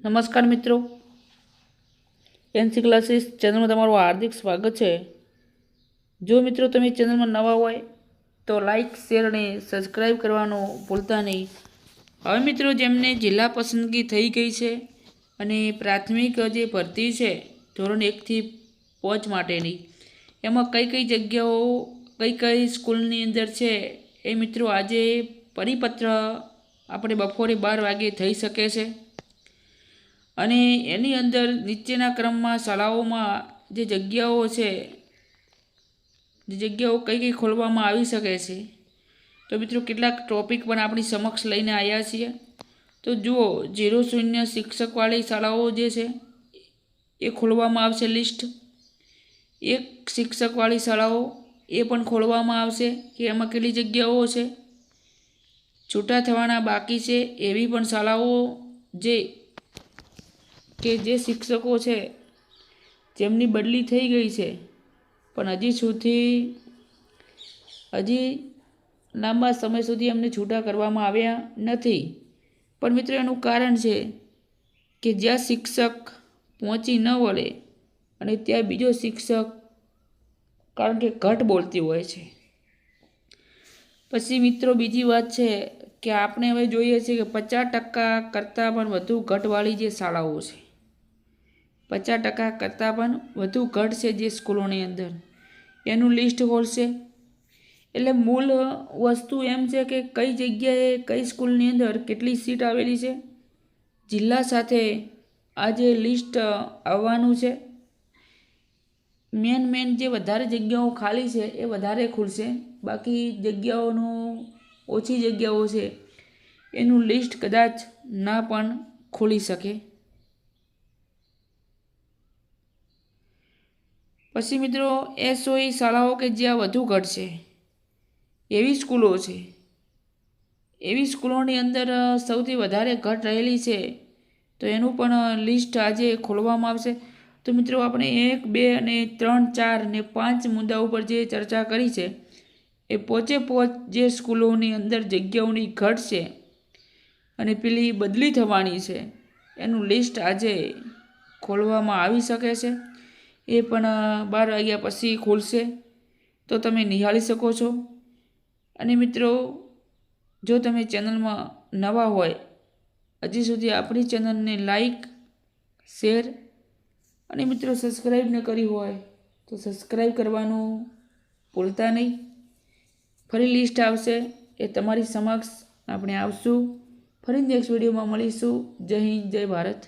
નમસ્કાર મિત્રો, NC classes ચેનલમાં તમારું હાર્દિક સ્વાગત છે। જો મિત્રો તમે ચેનલમાં નવા હોય તો લાઈક, શેર અને સબસ્ક્રાઈબ કરવાનું ભૂલતા નહીં। હવે મિત્રો, જેમને જિલ્લા પસંદગી થઈ ગઈ છે અને પ્રાથમિક જે ભરતી છે ધોરણ 1 થી 5 માટેની, એમાં કઈ કઈ જગ્યાઓ કઈ સ્કૂલની અંદર છે એ મિત્રો આજે પરિપત્ર આપણે બપોરે 12 વાગે થઈ શકે છે। અને એની અંદર નીચેના ક્રમમાં શાળાઓમાં જે જગ્યાઓ છે, જે જગ્યાઓ કઈ ખોલવામાં આવી શકે છે, તો મિત્રો કેટલાક ટોપિક પણ આપણી સમક્ષ લઈને આવ્યા છીએ। તો જુઓ, 0-0 શિક્ષકવાળી શાળાઓ જે છે એ ખોલવામાં આવશે લિસ્ટ। 1 શિક્ષકવાળી શાળાઓ એ પણ ખોલવામાં આવશે કે એમાં કેટલી જગ્યાઓ છે। છૂટા થવાના બાકી છે એવી પણ શાળાઓ જે શિક્ષકો છે જેમની બદલી થઈ ગઈ છે પણ હજી લાંબા સમય સુધી એમને છૂટા કરવામાં આવ્યા નથી। પણ મિત્રો, એનું કારણ છે કે જ્યાં શિક્ષક પહોંચી ન વળે અને ત્યાં બીજો શિક્ષક કારણ કે ઘટ બોલતી હોય છે। પછી મિત્રો, બીજી વાત છે કે આપણે હવે જોઈએ છીએ કે 50% કરતાં પણ વધુ ઘટવાળી જે શાળાઓ છે, 50% કરતાં પણ વધુ ઘટ છે જે સ્કૂલોની અંદર, એનું લિસ્ટ ખોલશે। એટલે મૂળ વસ્તુ એમ છે કે કઈ જગ્યાએ કઈ સ્કૂલની અંદર કેટલી સીટ આવેલી છે, જિલ્લા સાથે આ જે લિસ્ટ આવવાનું છે। મેન જે વધારે જગ્યાઓ ખાલી છે એ વધારે ખુલશે, બાકી જગ્યાઓનું ઓછી જગ્યાઓ છે એનું લિસ્ટ કદાચ ના પણ ખુલી શકે। પછી મિત્રો, એસઓઈ શાળાઓ કે જ્યાં વધુ ઘટશે એવી સ્કૂલો છે, એવી સ્કૂલોની અંદર સૌથી વધારે ઘટ રહેલી છે તો એનું પણ લિસ્ટ આજે ખોલવામાં આવશે। તો મિત્રો, આપણે 1, 2 અને 3, 4 અને 5 મુદ્દા ઉપર જે ચર્ચા કરી છે એ પોચે જે સ્કૂલોની અંદર જગ્યાઓની ઘટ છે અને પેલી બદલી થવાની છે એનું લિસ્ટ આજે ખોલવામાં આવી શકે છે। એ પણ 12 વાગ્યા પછી ખુલશે, તો તમે નિહાળી શકો છો। અને મિત્રો, જો તમે ચેનલમાં નવા હોય, હજી સુધી આપણી ચેનલને લાઈક, શેર અને મિત્રો સબસ્ક્રાઈબ ન કરી હોય તો સબસ્ક્રાઈબ કરવાનું ભૂલતા નહીં। ફરી લિસ્ટ આવશે એ તમારી સમક્ષ આપણે આવશું। ફરી નેક્સ્ટ વિડીયોમાં મળીશું। જય હિન્દ, જય ભારત।